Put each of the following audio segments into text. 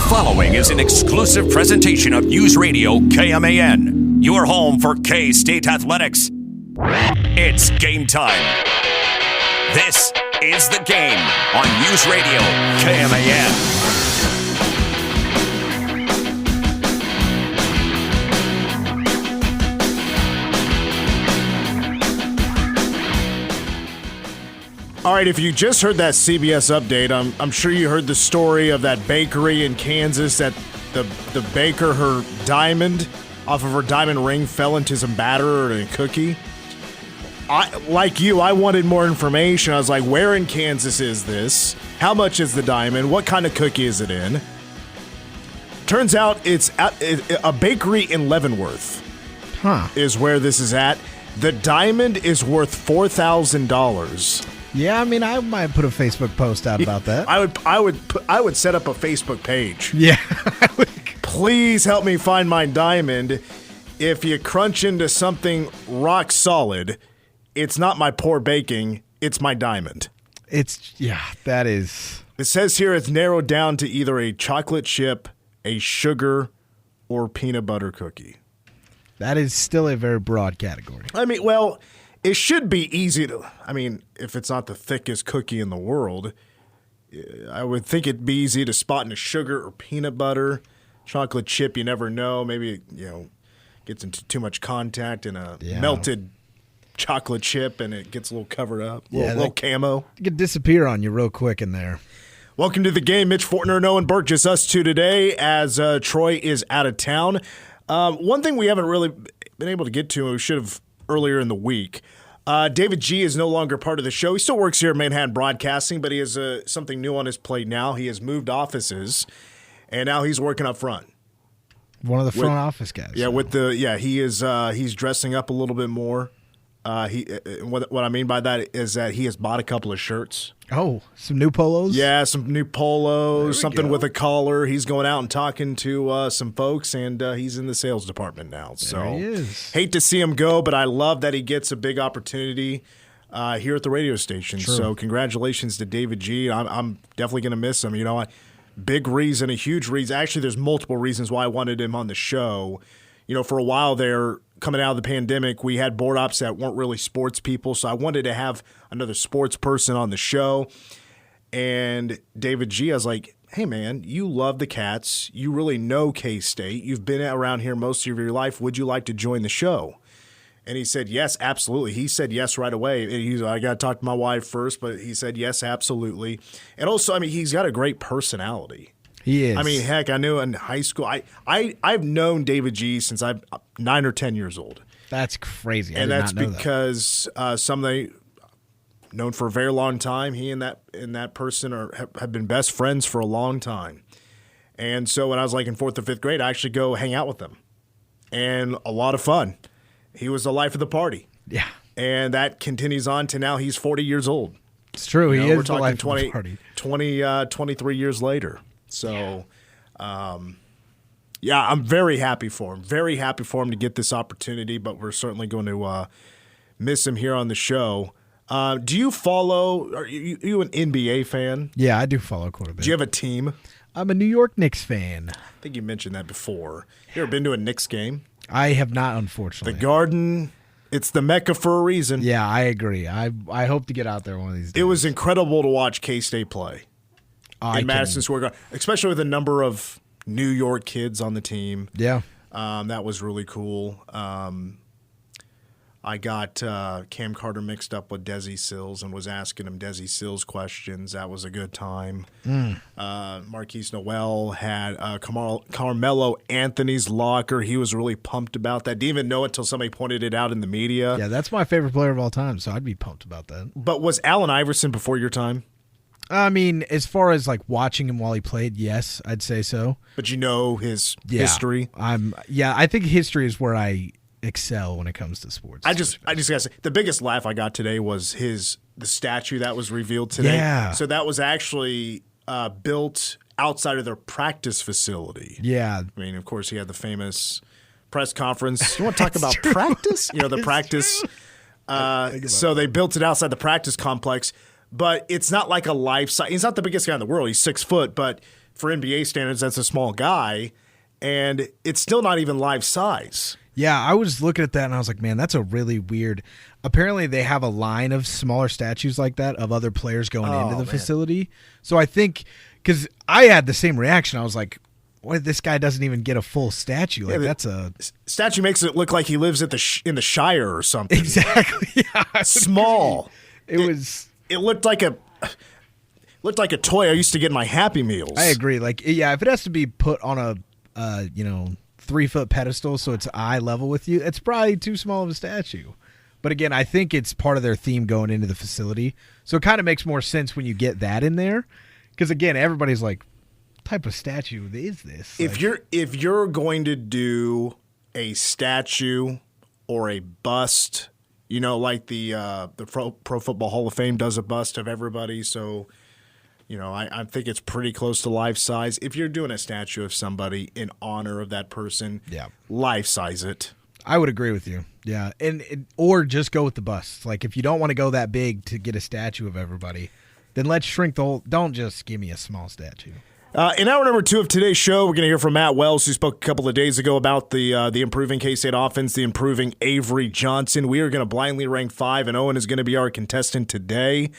following is an exclusive presentation of News Radio KMAN, your home for K-State athletics. It's game time. This is The Game on News Radio KMAN. All right, if you just heard that CBS update, I'm sure you heard the story of that bakery in Kansas that the baker, her diamond, off of her diamond ring, fell into some batter and a cookie. Like you, I wanted more information. I was like, where in Kansas is this? How much is the diamond? What kind of cookie is it in? Turns out it's a bakery in Leavenworth is where this is at. The diamond is worth $4,000. Yeah, I mean, I might put a Facebook post out about that. I would set up a Facebook page. Yeah. Please help me find my diamond. If you crunch into something rock solid, it's not my poor baking, it's my diamond. That is. It says here it's narrowed down to either a chocolate chip, a sugar, or peanut butter cookie. That is still a very broad category. I mean, well, it should be easy to, if it's not the thickest cookie in the world, I would think it'd be easy to spot in a sugar or peanut butter. Chocolate chip, you never know. Maybe it, gets into too much contact in a melted chocolate chip and it gets a little covered up, a little camo. It could disappear on you real quick in there. Welcome to the game. Mitch Fortner and Owen Burke, just us two today as Troy is out of town. One thing we haven't really been able to get to, and we should have earlier in the week, David G is no longer part of the show. He still works here at Manhattan Broadcasting, but he has something new on his plate now. He has moved offices, and now he's working up front. One of the front office guys. Yeah, he is. He's dressing up a little bit more. What I mean by that is that he has bought a couple of shirts. Oh, some new polos? Yeah, some new polos, something with a collar. He's going out and talking to some folks, and he's in the sales department now. There he is. Hate to see him go, but I love that he gets a big opportunity here at the radio station. Sure. So congratulations to David G. I'm definitely going to miss him. Big reason, a huge reason. Actually, there's multiple reasons why I wanted him on the show. For a while there, coming out of the pandemic, we had board ops that weren't really sports people, so I wanted to have another sports person on the show. And David G, I was like, hey, man, you love the Cats. You really know K-State. You've been around here most of your life. Would you like to join the show? And he said, yes, absolutely. He said yes right away. And I got to talk to my wife first, but he said yes, absolutely. And also, he's got a great personality. He is. Heck, I knew in high school. I've known David G since I'm 9 or 10 years old. That's crazy. And that's because somebody known for a very long time. He and that person have been best friends for a long time. And so when I was in 4th or 5th grade, I actually go hang out with them. And a lot of fun. He was the life of the party. Yeah. And that continues on to now he's 40 years old. It's true. He is the life of the party. 23 years later. So, I'm very happy for him. Very happy for him to get this opportunity, but we're certainly going to miss him here on the show. Do you follow – are you an NBA fan? Yeah, I do follow quite a bit. Do you have a team? I'm a New York Knicks fan. I think you mentioned that before. You ever been to a Knicks game? I have not, unfortunately. The Garden – it's the Mecca for a reason. Yeah, I agree. I hope to get out there one of these days. It was incredible to watch K-State play. In Madison Square Garden, especially with a number of New York kids on the team. Yeah. That was really cool. I got Cam Carter mixed up with Desi Sills and was asking him Desi Sills questions. That was a good time. Marquise Noel had Carmelo Anthony's locker. He was really pumped about that. Didn't even know it until somebody pointed it out in the media. Yeah, that's my favorite player of all time, so I'd be pumped about that. But was Allen Iverson before your time? As far as watching him while he played, yes, I'd say so. But his history? I think history is where I excel when it comes to sports. I just gotta say, the biggest laugh I got today was the statue that was revealed today. Yeah. So that was actually built outside of their practice facility. Yeah. Of course, he had the famous press conference. You want to talk about practice? The practice. So they built it outside the practice complex. But it's not like a life size. He's not the biggest guy in the world. He's 6 foot, but for NBA standards, that's a small guy, and it's still not even life size. Yeah, I was looking at that and I was like, man, that's a really weird. Apparently, they have a line of smaller statues like that of other players going into the facility. So I think, because I had the same reaction, I was like, what? This guy doesn't even get a full statue. Like that's a statue makes it look like he lives at in the Shire or something. Exactly. Yeah, small. It looked like a toy I used to get in my Happy Meals. I agree. Like, yeah, if it has to be put on a 3-foot pedestal so it's eye level with you, it's probably too small of a statue. But again, I think it's part of their theme going into the facility. So it kind of makes more sense when you get that in there. Because again, everybody's like, what type of statue is this? If you're going to do a statue or a bust, like the Pro Football Hall of Fame does a bust of everybody, so I think it's pretty close to life size. If you're doing a statue of somebody in honor of that person, life size it. I would agree with you. Yeah, or just go with the bust. Like if you don't want to go that big to get a statue of everybody, then let's shrink the whole. Don't just give me a small statue. In hour number 2 of today's show, we're going to hear from Matt Wells, who spoke a couple of days ago about the improving K-State offense, the improving Avery Johnson. We are going to blindly rank 5, and Owen is going to be our contestant today.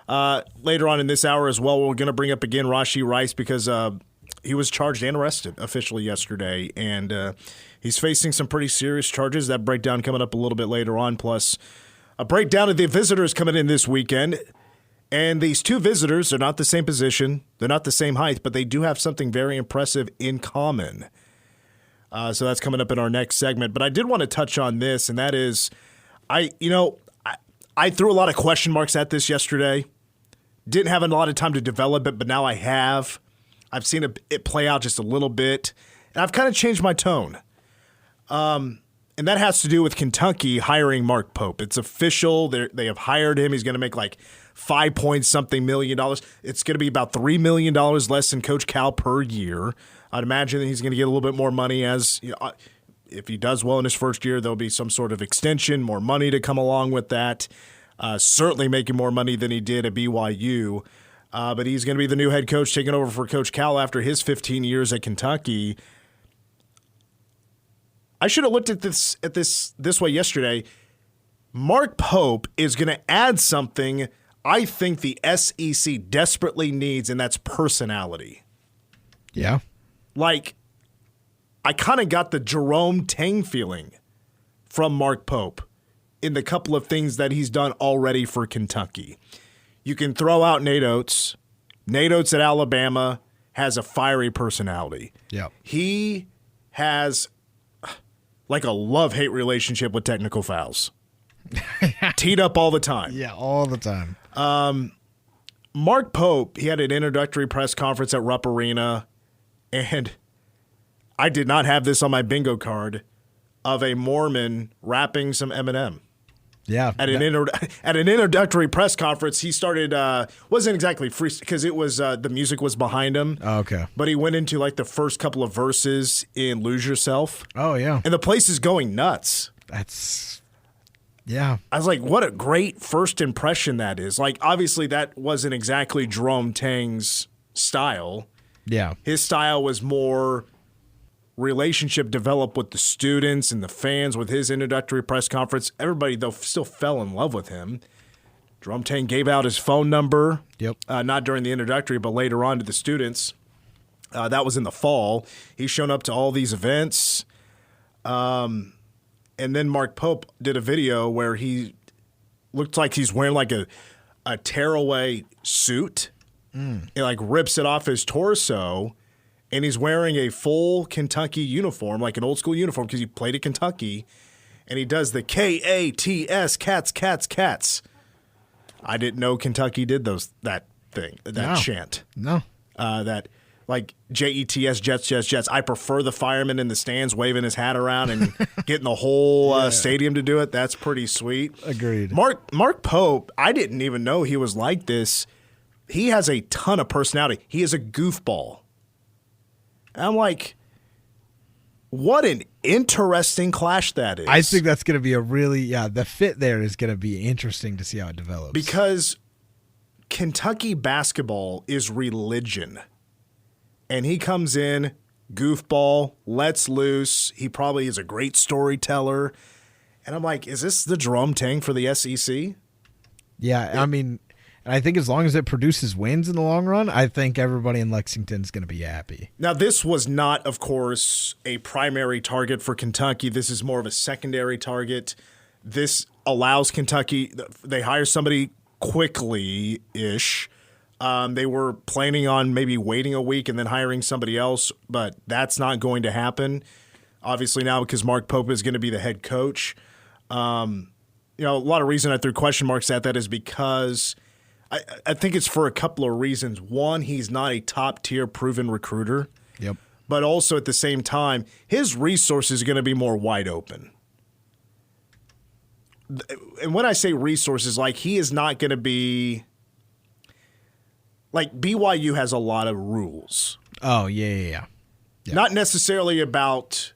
Later on in this hour as well, we're going to bring up again Rashee Rice because he was charged and arrested officially yesterday, and he's facing some pretty serious charges. That breakdown coming up a little bit later on, plus a breakdown of the visitors coming in this weekend. And these two visitors are not the same position, they're not the same height, but they do have something very impressive in common. So that's coming up in our next segment. But I did want to touch on this, and that is, I threw a lot of question marks at this yesterday. Didn't have a lot of time to develop it, but now I have. I've seen it play out just a little bit, and I've kind of changed my tone. And that has to do with Kentucky hiring Mark Pope. It's official. They have hired him. He's going to make like $5-point-something million. It's going to be about $3 million less than Coach Cal per year. I'd imagine that he's going to get a little bit more money as if he does well in his first year, there'll be some sort of extension, more money to come along with that. Certainly making more money than he did at BYU. But he's going to be the new head coach taking over for Coach Cal after his 15 years at Kentucky. I should have looked at this way yesterday. Mark Pope is going to add something I think the SEC desperately needs, and that's personality. Yeah. Like, I kind of got the Jerome Tang feeling from Mark Pope in the couple of things that he's done already for Kentucky. You can throw out Nate Oates. Nate Oates at Alabama has a fiery personality. Yeah. He has like a love-hate relationship with technical fouls. Teed up all the time. Yeah, all the time. Mark Pope, he had an introductory press conference at Rupp Arena, and I did not have this on my bingo card, of a Mormon rapping some Eminem. Yeah. At an introductory press conference, he started, wasn't exactly free, because it was, the music was behind him. Oh, okay. But he went into like the first couple of verses in Lose Yourself. Oh, yeah. And the place is going nuts. Yeah. I was like, what a great first impression that is. Like, obviously that wasn't exactly Jerome Tang's style. Yeah. His style was more relationship developed with the students and the fans with his introductory press conference. Everybody, though, still fell in love with him. Jerome Tang gave out his phone number. Yep. Not during the introductory, but later on to the students. That was in the fall. He's shown up to all these events. And then Mark Pope did a video where he looked like he's wearing like a tearaway suit. It like rips it off his torso, and he's wearing a full Kentucky uniform, like an old school uniform, because he played at Kentucky. And he does the KATS, cats, cats, cats. I didn't know Kentucky did that chant. No. That like JETS, Jets, Jets, Jets. I prefer the fireman in the stands waving his hat around and getting the whole stadium to do it. That's pretty sweet. Agreed. Mark Pope, I didn't even know he was like this. He has a ton of personality. He is a goofball. And I'm like, what an interesting clash that is. I think that's going to be the fit there is going to be interesting to see how it develops. Because Kentucky basketball is religion. and he comes in, goofball, lets loose. He probably is a great storyteller. And I'm like, is this the Jerome Tang for the SEC? Yeah, I mean, I think as long as it produces wins in the long run, I think everybody in Lexington is going to be happy. Now, this was not, of course, a primary target for Kentucky. This is more of a secondary target. This allows Kentucky – they hire somebody quickly-ish. They were planning on maybe waiting a week and then hiring somebody else, but that's not going to happen. Obviously now because Mark Pope is going to be the head coach. A lot of reason I threw question marks at that is because I think it's for a couple of reasons. One, he's not a top-tier proven recruiter. Yep. But also at the same time, his resources are going to be more wide open. And when I say resources, like he is not going to be – like BYU has a lot of rules. Oh, yeah. Not necessarily about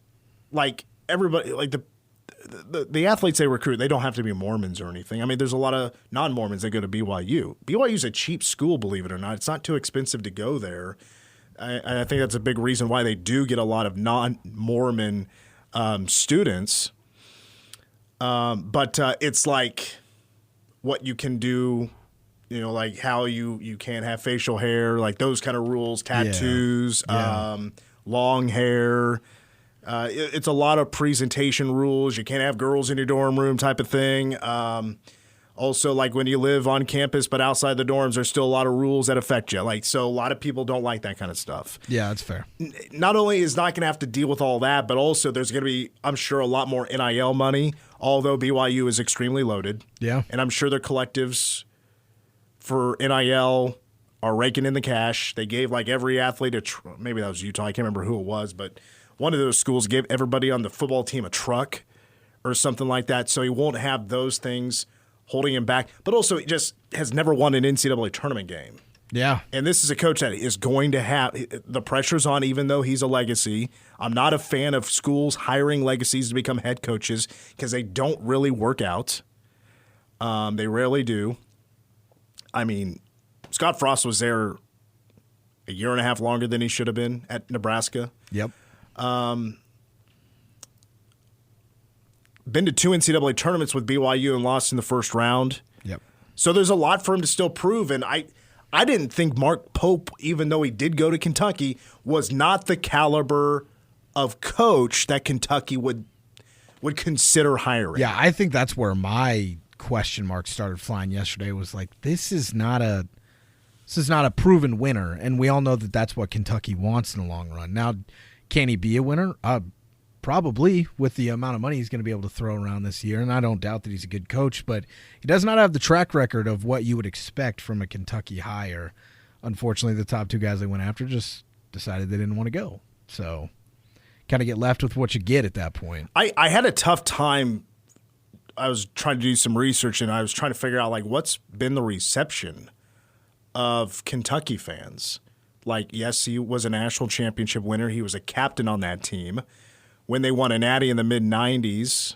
like everybody – like the athletes they recruit, they don't have to be Mormons or anything. I mean, there's a lot of non-Mormons that go to BYU. BYU's a cheap school, believe it or not. It's not too expensive to go there. I think that's a big reason why they do get a lot of non-Mormon students. But it's like what you can do, like how you can't have facial hair, like those kind of rules, tattoos, long hair. It's a lot of presentation rules. You can't have girls in your dorm room type of thing. Also, like when you live on campus but outside the dorms, there's still a lot of rules that affect you. So a lot of people don't like that kind of stuff. Yeah, that's fair. Not only is not going to have to deal with all that, but also there's going to be, I'm sure, a lot more NIL money, although BYU is extremely loaded. Yeah. And I'm sure their collectives for NIL are raking in the cash. They gave every athlete maybe that was Utah. I can't remember who it was, but one of those schools gave everybody on the football team a truck or something like that. So he won't have those things holding him back. But also, he just has never won an NCAA tournament game. Yeah. And this is a coach that is going to have – the pressure's on even though he's a legacy. I'm not a fan of schools hiring legacies to become head coaches because they don't really work out. They rarely do. I mean, Scott Frost was there a year and a half longer than he should have been at Nebraska. Yep. Been to 2 NCAA tournaments with BYU and lost in the first round. Yep. So there's a lot for him to still prove. And I didn't think Mark Pope, even though he did go to Kentucky, was not the caliber of coach that Kentucky would consider hiring. Yeah, I think that's where my question mark started flying yesterday. Was like, this is not a proven winner, and we all know that that's what Kentucky wants in the long run. Now, can he be a winner? Probably, with the amount of money he's going to be able to throw around this year, and I don't doubt that he's a good coach, but he does not have the track record of what you would expect from a Kentucky hire. Unfortunately, the top 2 guys they went after just decided they didn't want to go. So kind of get left with what you get at that point. I had a tough time. I was trying to do some research, and I was trying to figure out what's been the reception of Kentucky fans. Yes, he was a national championship winner. He was a captain on that team when they won a natty in the mid-'90s.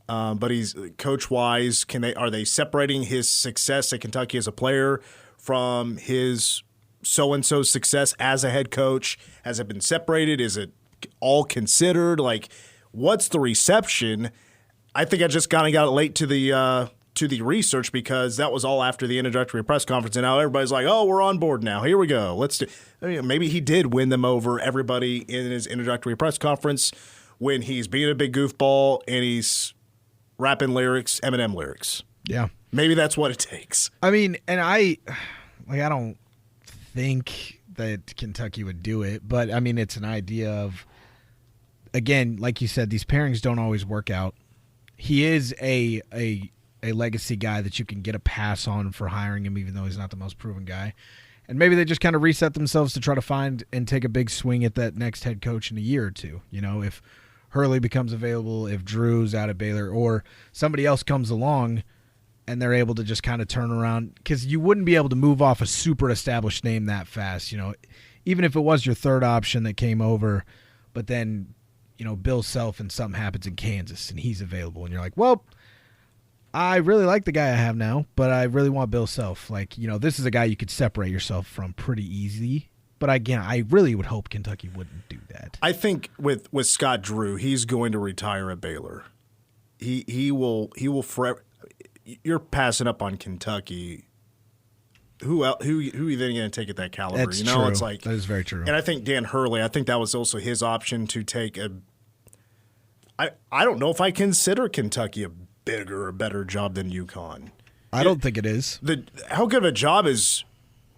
But he's coach-wise, are they separating his success at Kentucky as a player from his so-and-so success as a head coach? Has it been separated? Is it all considered? What's the reception? I think I just kind of got late to the research because that was all after the introductory press conference, and now everybody's like, "Oh, we're on board now. Here we go. Let's do." Maybe he did win them over, everybody, in his introductory press conference when he's being a big goofball and he's rapping lyrics, Eminem lyrics. Yeah, maybe that's what it takes. I mean, and I don't think that Kentucky would do it, but I mean, it's an idea of, again, like you said, these pairings don't always work out. He is a legacy guy that you can get a pass on for hiring him, even though he's not the most proven guy. And maybe they just kind of reset themselves to try to find and take a big swing at that next head coach in a year or two. If Hurley becomes available, if Drew's out of Baylor, or somebody else comes along and they're able to just kind of turn around. Because you wouldn't be able to move off a super established name that fast. Even if it was your third option that came over, but then, Bill Self and something happens in Kansas and he's available. And you're like, well, I really like the guy I have now, but I really want Bill Self. This is a guy you could separate yourself from pretty easy But again, I really would hope Kentucky wouldn't do that. I think with Scott Drew, he's going to retire at Baylor. He will forever. You're passing up on Kentucky. Who are you then going to take at that caliber? That's true. It's like that is very true. And I think Dan Hurley. I think that was also his option to take a. I don't know if I consider Kentucky a bigger or better job than UConn. I don't think it is. How good of a job is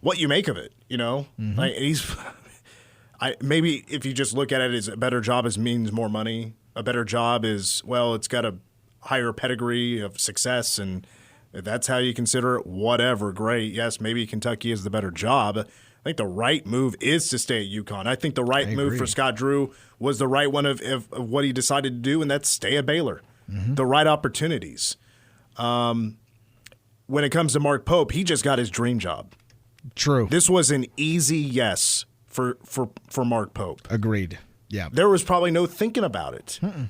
what you make of it? Mm-hmm. Like maybe if you just look at it as a better job means more money. A better job is, well, it's got a higher pedigree of success, and if that's how you consider it, whatever, great. Yes, maybe Kentucky is the better job. I think the right move is to stay at UConn. I think the right move for Scott Drew was the right one of what he decided to do, and that's stay at Baylor. Mm-hmm. The right opportunities. When it comes to Mark Pope, he just got his dream job. True. This was an easy yes for Mark Pope. Agreed. Yeah. There was probably no thinking about it. Mm-mm.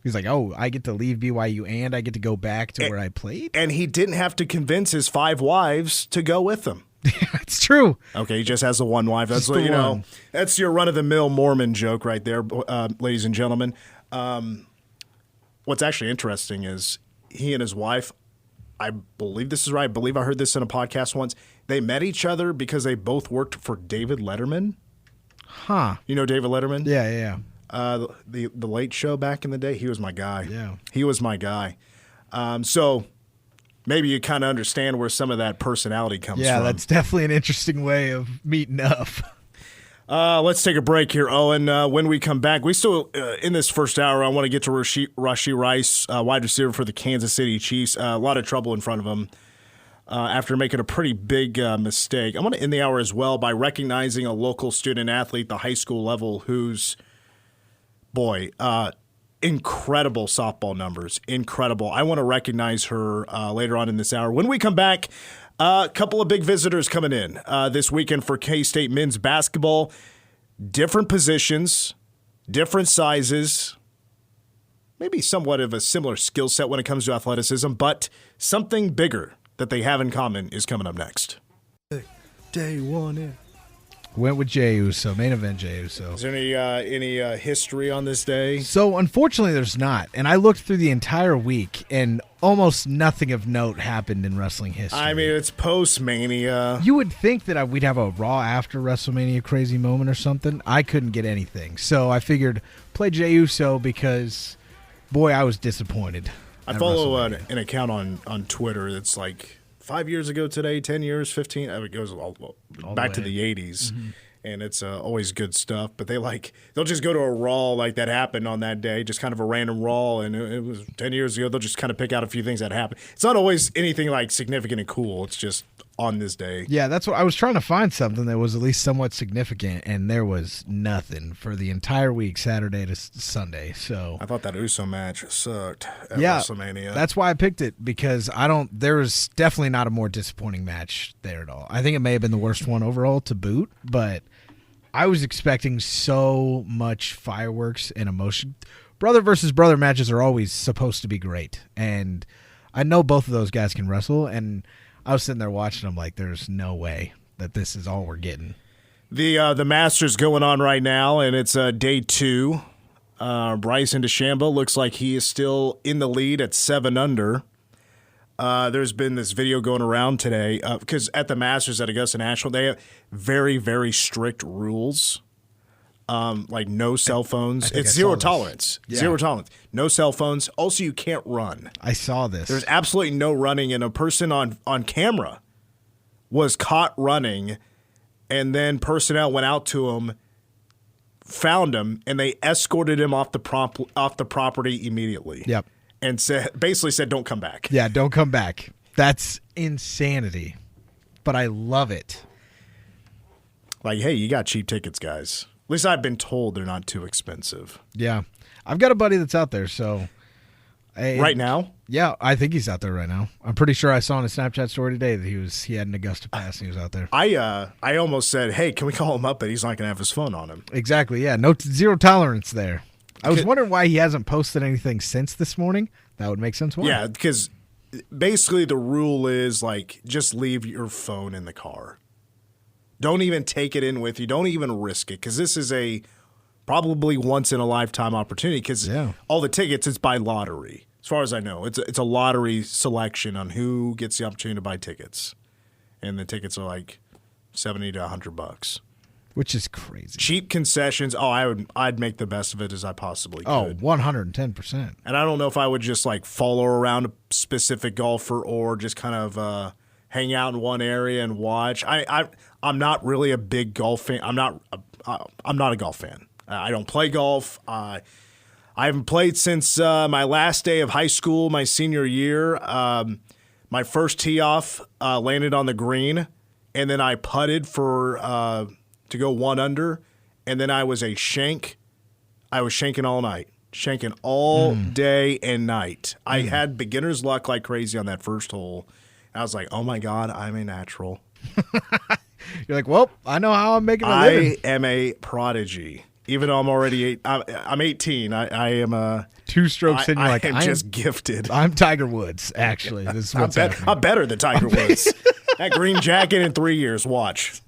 He's like, oh, I get to leave BYU and I get to go back to where I played? And he didn't have to convince his 5 wives to go with him. It's true. Okay, he just has the one wife. That's what, know. That's your run-of-the-mill Mormon joke right there, ladies and gentlemen. What's actually interesting is he and his wife, I believe this is right, I believe I heard this in a podcast once, they met each other because they both worked for David Letterman. Huh. You know David Letterman? Yeah. The Late Show back in the day, he was my guy. Yeah. He was my guy. So maybe you kind of understand where some of that personality comes from. Yeah, that's definitely an interesting way of meeting up. Let's take a break here, Owen. When we come back, we still, in this first hour, I want to get to Rashee Rice, wide receiver for the Kansas City Chiefs. A lot of trouble in front of him after making a pretty big mistake. I want to end the hour as well by recognizing a local student athlete, the high school level, who's, incredible softball numbers. Incredible. I want to recognize her later on in this hour. When we come back, a couple of big visitors coming in this weekend for K-State men's basketball. Different positions, different sizes, maybe somewhat of a similar skill set when it comes to athleticism, but something bigger that they have in common is coming up next. Day one in. Went with Jey Uso, main event Jey Uso. Is there any history on this day? So, unfortunately, there's not. And I looked through the entire week, and almost nothing of note happened in wrestling history. I mean, it's post-Mania. You would think that we'd have a Raw after WrestleMania crazy moment or something. I couldn't get anything. So I figured play Jey Uso because, boy, I was disappointed. I follow an account on Twitter that's like 5 years ago today, 10 years, 15. It goes all back to the 80s. Mm-hmm. And it's always good stuff. But they'll just go to a Raw like that happened on that day, just kind of a random Raw. And it was 10 years ago. They'll just kind of pick out a few things that happened. It's not always anything like significant and cool. It's just on this day. Yeah, that's what I was trying to find, something that was at least somewhat significant. And there was nothing for the entire week, Saturday to Sunday. So I thought that Uso match sucked at WrestleMania. That's why I picked it, because there was definitely not a more disappointing match there at all. I think it may have been the worst one overall to boot, but I was expecting so much fireworks and emotion. Brother versus brother matches are always supposed to be great, and I know both of those guys can wrestle, and I was sitting there watching them like there's no way that this is all we're getting. The Masters going on right now, and it's day 2. Bryson DeChambeau looks like he is still in the lead at 7 under. There's been this video going around today because at the Masters at Augusta National, they have very, very strict rules, like no cell phones. It's zero tolerance. Yeah. Zero tolerance. No cell phones. Also, you can't run. I saw this. There's absolutely no running, and a person on camera was caught running, and then personnel went out to him, found him, and they escorted him off the property immediately. Yep. And basically said, don't come back. Yeah, don't come back. That's insanity. But I love it. Like, hey, you got cheap tickets, guys. At least I've been told they're not too expensive. Yeah. I've got a buddy that's out there, so. Right now? Yeah, I think he's out there right now. I'm pretty sure I saw in a Snapchat story today that he had an Augusta pass and he was out there. I almost said, hey, can we call him up, but he's not going to have his phone on him. Exactly, yeah. No, zero tolerance there. I was wondering why he hasn't posted anything since this morning. That would make sense why. Yeah, because basically the rule is, like, just leave your phone in the car. Don't even take it in with you. Don't even risk it, because this is a probably once-in-a-lifetime opportunity, because all the tickets, it's by lottery. As far as I know, it's a lottery selection on who gets the opportunity to buy tickets. And the tickets are like $70 to $100. Which is crazy. Cheap concessions. I'd make the best of it as I possibly could. Oh, 110%. And I don't know if I would just like follow around a specific golfer or just kind of hang out in one area and watch. I'm not really a big golf fan. I'm not a golf fan. I don't play golf. I haven't played since my last day of high school, my senior year. My first tee off landed on the green, and then I putted for to go 1 under, and then I was a shank. I was shanking all night, shanking all day and night. I had beginner's luck like crazy on that first hole. I was like, oh my God, I'm a natural. You're like, well, I know how I'm making a living. I am a prodigy. Even though I'm already I'm 18. I am a 2 strokes in. You're like, I'm just gifted. I'm Tiger Woods. Actually, this is what's happening. I'm better than Tiger Woods. That green jacket in 3 years. Watch.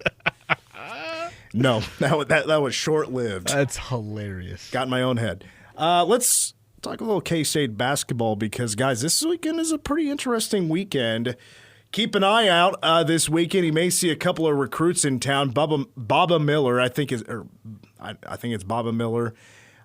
No, that was short lived. That's hilarious. Got in my own head. Let's talk a little K-State basketball, because guys, this weekend is a pretty interesting weekend. Keep an eye out this weekend. You may see a couple of recruits in town. Baba Miller, I think it's Baba Miller.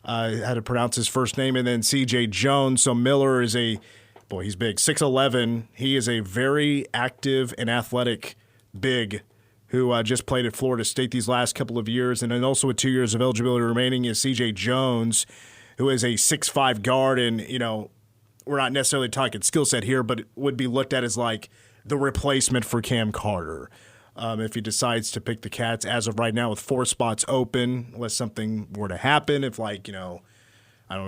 How to pronounce his first name, and then C.J. Jones. So Miller is he's big, 6'11". He is a very active and athletic big who just played at Florida State these last couple of years. And then also with 2 years of eligibility remaining is C.J. Jones, who is a 6'5" guard. And, we're not necessarily talking skill set here, but it would be looked at as like the replacement for Cam Carter. If he decides to pick the Cats as of right now with 4 spots open, unless something were to happen, if I don't know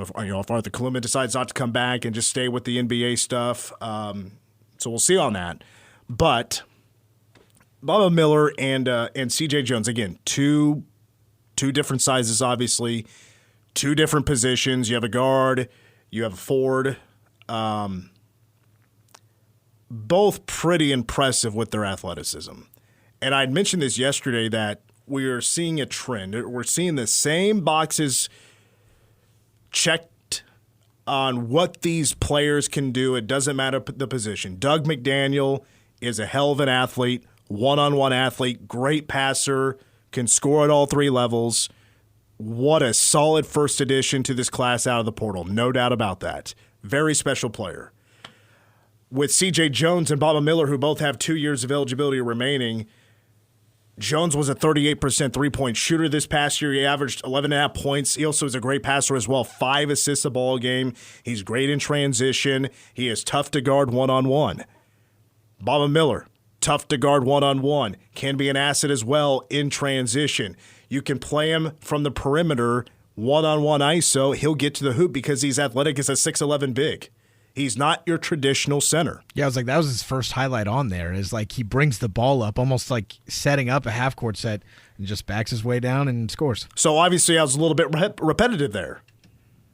if Arthur Kaluma decides not to come back and just stay with the NBA stuff. So we'll see on that. But Baba Miller and C.J. Jones, again, two different sizes, obviously, 2 different positions. You have a guard, you have a forward. Both pretty impressive with their athleticism. And I'd mentioned this yesterday that we are seeing a trend. We're seeing the same boxes checked on what these players can do. It doesn't matter the position. Doug McDaniel is a hell of an athlete, one-on-one athlete, great passer, can score at all 3 levels. What a solid first addition to this class out of the portal. No doubt about that. Very special player. With C.J. Jones and Baba Miller, who both have 2 years of eligibility remaining, Jones was a 38% three-point shooter this past year. He averaged 11.5 points. He also is a great passer as well, 5 assists a ball game. He's great in transition. He is tough to guard one-on-one. Baba Miller, tough to guard one-on-one. Can be an asset as well in transition. You can play him from the perimeter, one-on-one ISO. He'll get to the hoop because he's athletic as a 6'11" big. He's not your traditional center. Yeah, I was like, that was his first highlight on there, is like he brings the ball up, almost like setting up a half-court set, and just backs his way down and scores. So obviously I was a little bit repetitive there.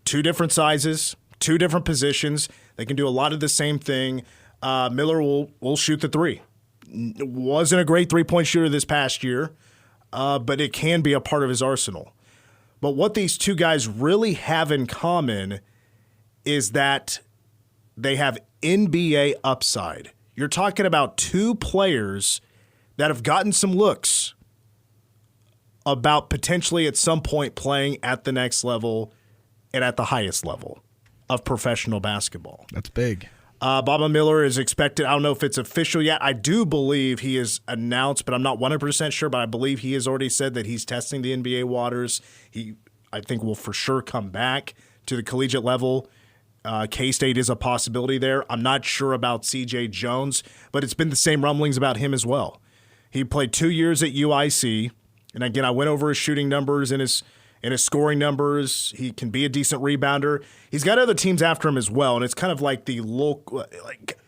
2 different sizes, 2 different positions. They can do a lot of the same thing. Miller will shoot the 3. Wasn't a great three-point shooter this past year, but it can be a part of his arsenal. But what these 2 guys really have in common is that they have NBA upside. You're talking about 2 players that have gotten some looks about potentially at some point playing at the next level and at the highest level of professional basketball. That's big. Baba Miller is expected. I don't know if it's official yet. I do believe he is announced, but I'm not 100% sure, but I believe he has already said that he's testing the NBA waters. He, I think, will for sure come back to the collegiate level. K-State is a possibility there. I'm not sure about C.J. Jones, but it's been the same rumblings about him as well. He played 2 years at UIC, and again, I went over his shooting numbers and his scoring numbers. He can be a decent rebounder. He's got other teams after him as well, and it's kind of like the local,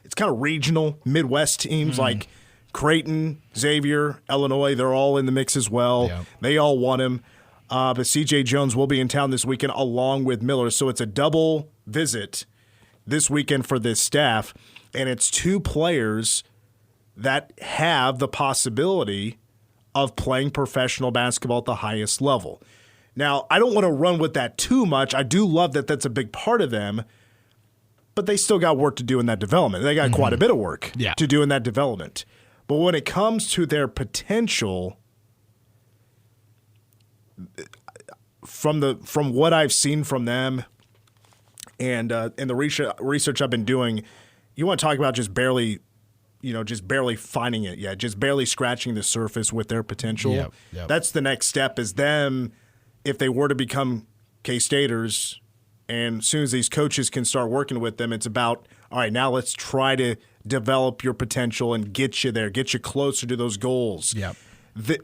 it's kind of regional Midwest teams like Creighton, Xavier, Illinois. They're all in the mix as well. Yeah. They all want him. But C.J. Jones will be in town this weekend along with Miller. So it's a double visit this weekend for this staff. And it's 2 players that have the possibility of playing professional basketball at the highest level. Now, I don't want to run with that too much. I do love that that's a big part of them, but they still got work to do in that development. They got quite a bit of work to do in that development. But when it comes to their potential, from what I've seen from them and the research I've been doing, you want to talk about just barely finding it yet, just barely scratching the surface with their potential. Yep. That's the next step is them, if they were to become K-Staters, and as soon as these coaches can start working with them, it's about, all right, now let's try to develop your potential and get you there, get you closer to those goals. Yep.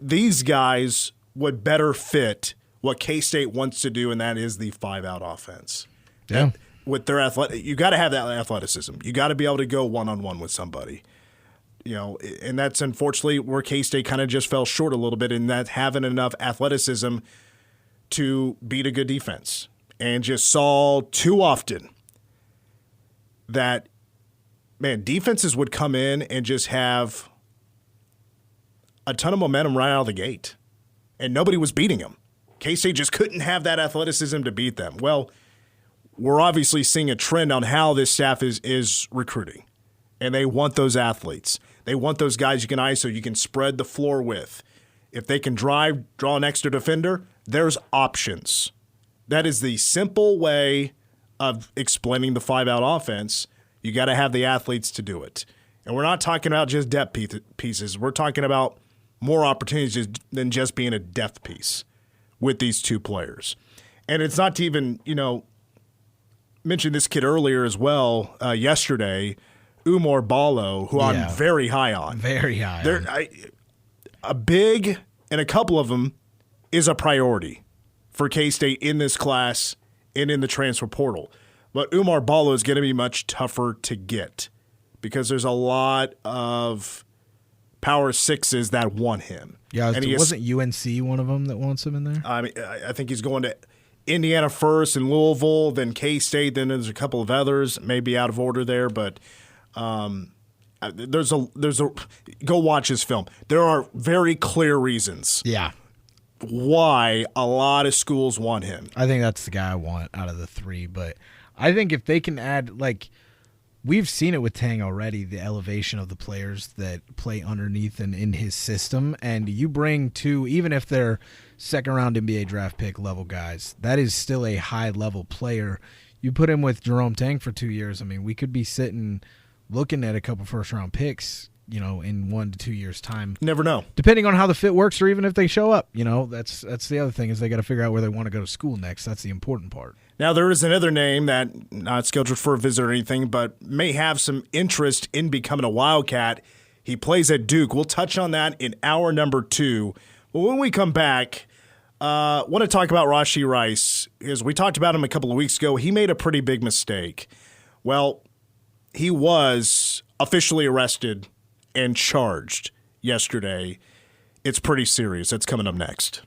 These guys would better fit what K-State wants to do, and that is the 5-out offense. Yeah. With their you got to have that athleticism. You got to be able to go one-on-one with somebody. And that's unfortunately where K-State kind of just fell short a little bit in that having enough athleticism to beat a good defense. And just saw too often that, man, defenses would come in and just have a ton of momentum right out of the gate. And nobody was beating them. K-State just couldn't have that athleticism to beat them. Well, we're obviously seeing a trend on how this staff is recruiting. And they want those athletes. They want those guys you can ISO, you can spread the floor with. If they can drive, draw an extra defender, there's options. That is the simple way of explaining the 5-out offense. You got to have the athletes to do it. And we're not talking about just depth pieces. We're talking about more opportunities than just being a depth piece with these two players. And it's not to even, mention this kid earlier as well yesterday, Umar Ballo, who I'm very high on. Very high on. A big, and a couple of them, is a priority for K-State in this class and in the transfer portal. But Umar Ballo is going to be much tougher to get because there's a lot of Power Sixes that want him. Yeah, wasn't UNC one of them that wants him in there? I mean, I think he's going to Indiana first and Louisville, then K-State, then there's a couple of others, maybe out of order there, but there's a go watch his film. There are very clear reasons. Yeah. Why a lot of schools want him. I think that's the guy I want out of the three, but I think if they can add, we've seen it with Tang already, the elevation of the players that play underneath and in his system, and you bring two, even if they're second-round NBA draft pick level guys, that is still a high-level player. You put him with Jerome Tang for 2 years, I mean, we could be sitting looking at a couple first-round picks, in 1 to 2 years' time. Never know. Depending on how the fit works or even if they show up. That's the other thing is they got to figure out where they want to go to school next. That's the important part. Now, there is another name that not scheduled for a visit or anything, but may have some interest in becoming a Wildcat. He plays at Duke. We'll touch on that in hour number 2. But when we come back, I want to talk about Rashee Rice. As we talked about him a couple of weeks ago, he made a pretty big mistake. Well, he was officially arrested and charged yesterday. It's pretty serious. That's coming up next.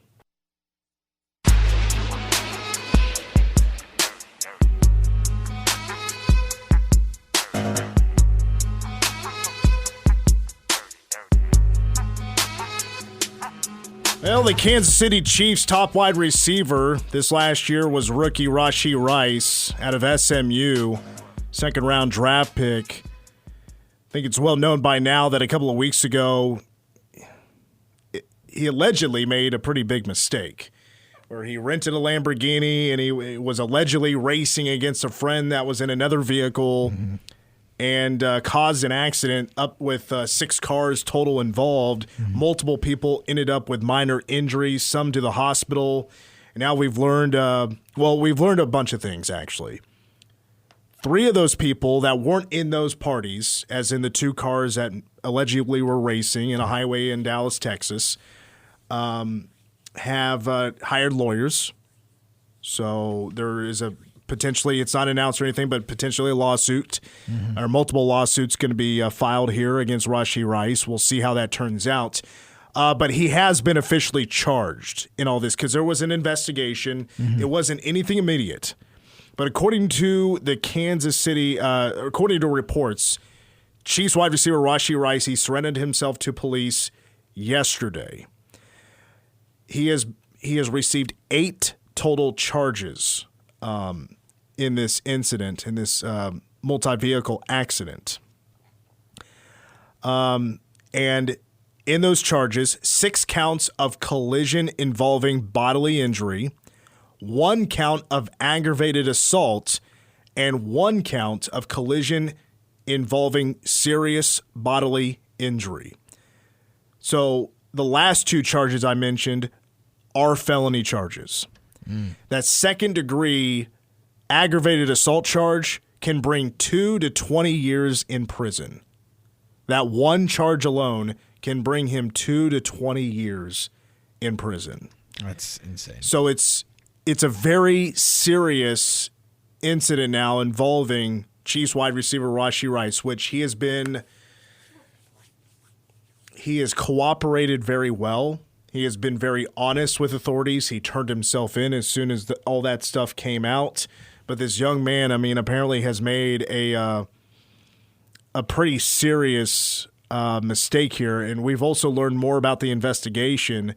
Well, the Kansas City Chiefs' top wide receiver this last year was rookie Rashee Rice out of SMU, second-round draft pick. I think it's well known by now that a couple of weeks ago, he allegedly made a pretty big mistake where he rented a Lamborghini and he was allegedly racing against a friend that was in another vehicle and caused an accident up with 6 cars total involved. Multiple people ended up with minor injuries, some to the hospital. And now we've learned, we've learned a bunch of things, actually. 3 of those people that weren't in those parties, as in the 2 cars that allegedly were racing in a highway in Dallas, Texas, have hired lawyers. So there is potentially, it's not announced or anything, but potentially a lawsuit or multiple lawsuits going to be filed here against Rashee Rice. We'll see how that turns out. But he has been officially charged in all this because there was an investigation. It wasn't anything immediate. But according to the Kansas City, according to reports, Chiefs wide receiver Rashee Rice, he surrendered himself to police yesterday. he has received 8 total charges in this incident, in this multi-vehicle accident. And in those charges, 6 counts of collision involving bodily injury, 1 count of aggravated assault, and 1 count of collision involving serious bodily injury. So the last 2 charges I mentioned are felony charges. That second-degree aggravated assault charge can bring 2 to 20 years in prison. That one charge alone can bring him 2 to 20 years in prison. That's insane. So it's a very serious incident now involving Chiefs wide receiver Rashee Rice, which he has cooperated very well. He has been very honest with authorities. He turned himself in as soon as all that stuff came out. But this young man, I mean, apparently has made a pretty serious mistake here. And we've also learned more about the investigation,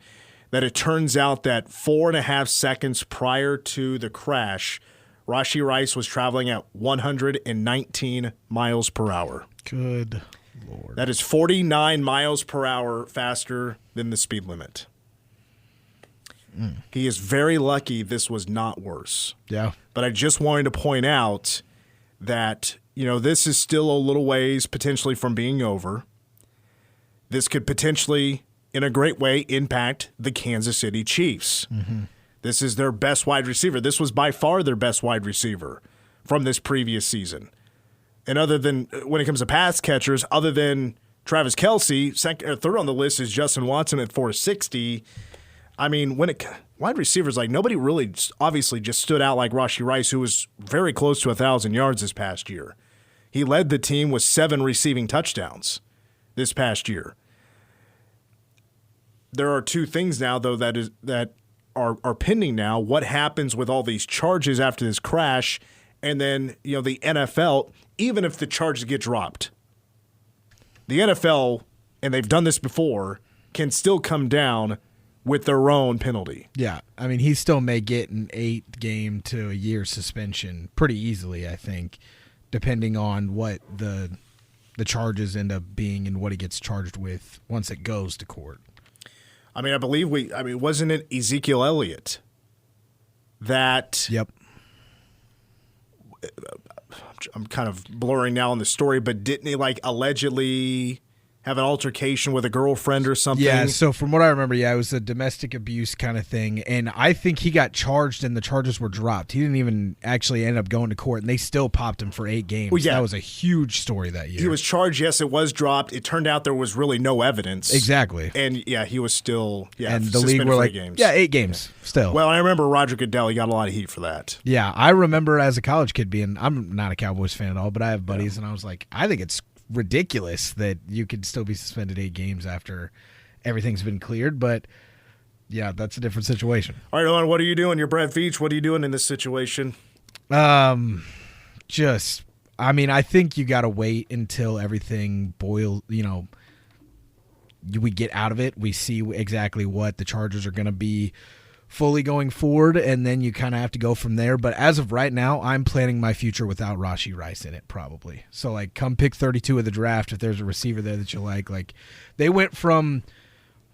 that it turns out that 4.5 seconds prior to the crash, Rashee Rice was traveling at 119 miles per hour. Good Lord. That is 49 miles per hour faster than the speed limit. He is very lucky this was not worse. Yeah. But I just wanted to point out that, this is still a little ways potentially from being over. This could potentially, in a great way, impact the Kansas City Chiefs. Mm-hmm. This is their best wide receiver. This was by far their best wide receiver from this previous season. And other than, when it comes to pass catchers, other than Travis Kelce, third on the list is Justin Watson at 460. I mean, wide receivers, nobody really obviously just stood out like Rashee Rice, who was very close to 1,000 yards this past year. He led the team with 7 receiving touchdowns this past year. There are 2 things now, though, that are pending now. What happens with all these charges after this crash? And then, the NFL, even if the charges get dropped, the NFL, and they've done this before, can still come down with their own penalty. Yeah. I mean, he still may get an 8-game to a year suspension pretty easily, I think, depending on what the charges end up being and what he gets charged with once it goes to court. I mean, wasn't it Ezekiel Elliott that... Yep. I'm kind of blurring now on the story, but didn't he allegedly have an altercation with a girlfriend or something? Yeah, so from what I remember, it was a domestic abuse kind of thing, and I think he got charged and the charges were dropped. He didn't even actually end up going to court, and they still popped him for 8 games. Well, yeah. That was a huge story that year. He was charged, yes, it was dropped. It turned out there was really no evidence. Exactly. And, yeah, he was still and the league were like, 8 games. Yeah, 8 games still. Well, I remember Roger Goodell, he got a lot of heat for that. Yeah, I remember as a college kid I'm not a Cowboys fan at all, but I have buddies, and I was like, I think it's ridiculous that you could still be suspended 8 games after everything's been cleared, but yeah, that's a different situation. All right, Owen, what are you doing? You're Brett Veach. What are you doing in this situation? I think you got to wait until everything boils, we get out of it. We see exactly what the charges are going to be fully going forward, and then you kind of have to go from there. But as of right now, I'm planning my future without Rashee Rice in it, probably. So, come pick 32 of the draft if there's a receiver there that you like. They went from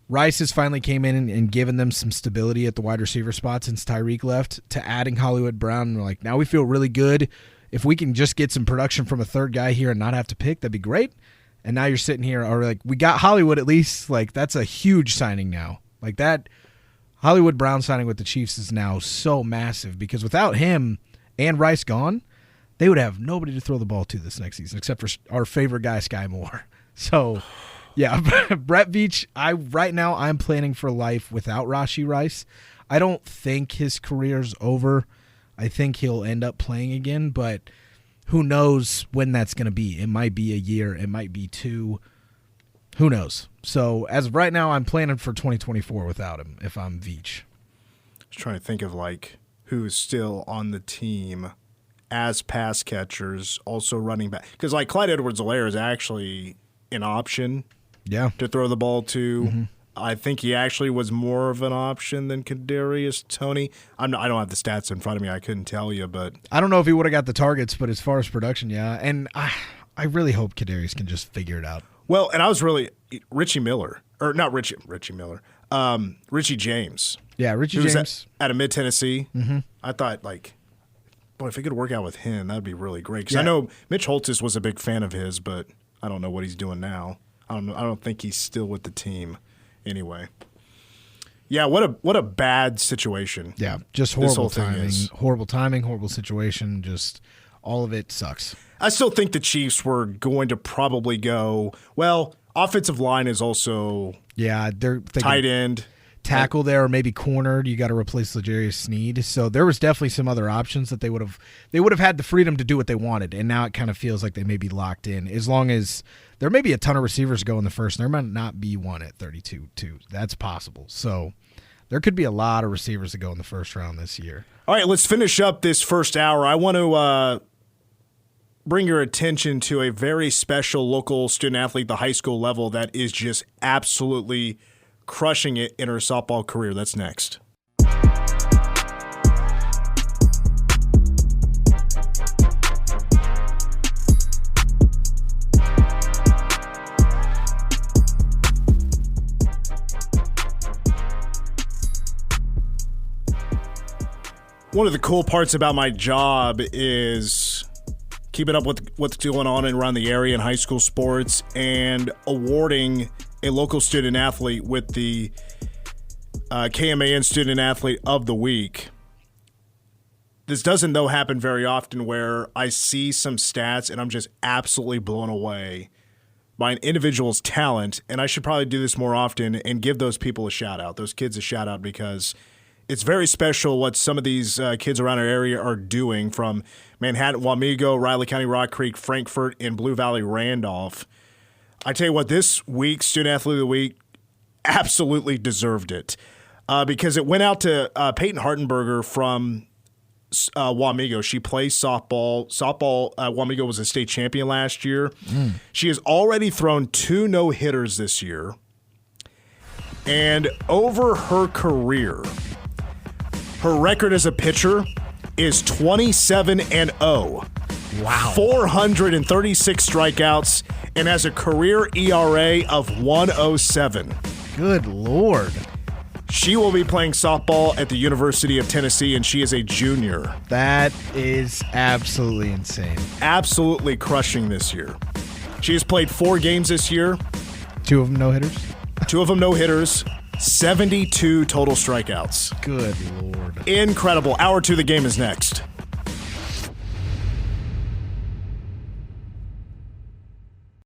Rice has finally came in and given them some stability at the wide receiver spot since Tyreek left, to adding Hollywood Brown. And we're like, now we feel really good. If we can just get some production from a third guy here and not have to pick, that'd be great. And now you're sitting here, or we got Hollywood at least. That's a huge signing now. That Hollywood Brown signing with the Chiefs is now so massive, because without him and Rice gone, they would have nobody to throw the ball to this next season except for our favorite guy, Sky Moore. So, yeah, Brett Veach, right now I'm planning for life without Rashee Rice. I don't think his career's over. I think he'll end up playing again, but who knows when that's going to be. It might be a year. It might be 2. Who knows? So as of right now, I'm planning for 2024 without him if I'm Veach. I was trying to think of who's still on the team as pass catchers, also running back. Because Clyde Edwards-Helaire is actually an option to throw the ball to. I think he actually was more of an option than Kadarius Toney. I don't have the stats in front of me. I couldn't tell you, but I don't know if he would have got the targets, but as far as production, yeah. And I really hope Kadarius can just figure it out. Well, and I was really Richie James. Yeah, Richie James James out of Mid Tennessee. Mm-hmm. I thought, like, boy, if he could work out with him, that'd be really great. Because Yeah. I know Mitch Holtis was a big fan of his, but I don't know what he's doing now. I don't think he's still with the team. Anyway, yeah, what a bad situation. Yeah, just horrible timing. Horrible timing, horrible situation. Just all of it sucks. I still think the Chiefs were going to probably go, well, offensive line is also they're thinking tight end. Tackle there, or maybe cornered. You got to replace L'Jarius Sneed. So there was definitely some other options that they would have had the freedom to do what they wanted, and now it kind of feels like they may be locked in. As long as there may be a ton of receivers go in the first, and there might not be one at 32 too. That's possible. So there could be a lot of receivers that go in the first round this year. All right, let's finish up this first hour. I want to bring your attention to a very special local student athlete, the high school level, that is just absolutely crushing it in her softball career. That's next. One of the cool parts about my job is keeping up with what's going on around the area in high school sports and awarding a local student athlete with the KMAN Student Athlete of the Week. This doesn't, though, happen very often, where I see some stats and I'm just absolutely blown away by an individual's talent, and I should probably do this more often and give those people a shout-out, those kids a shout-out, because it's very special what some of these kids around our area are doing, from Manhattan, Wamego, Riley County, Rock Creek, Frankfort, and Blue Valley, Randolph. I tell you what, this week's Student Athlete of the Week absolutely deserved it because it went out to Peyton Hartenberger from Wamego. She plays softball. Wamego was a state champion last year. She has already thrown 2 no-hitters this year. And over her career, her record as a pitcher is 27-0. Wow. 436 strikeouts, and has a career ERA of 107. Good Lord. She will be playing softball at the University of Tennessee, and she is a junior. That is absolutely insane. Absolutely crushing this year. She has played 4 games this year. 2 of them no-hitters? 2 of them no-hitters. 72 total strikeouts. Good Lord. Incredible. Hour 2 of the game is next.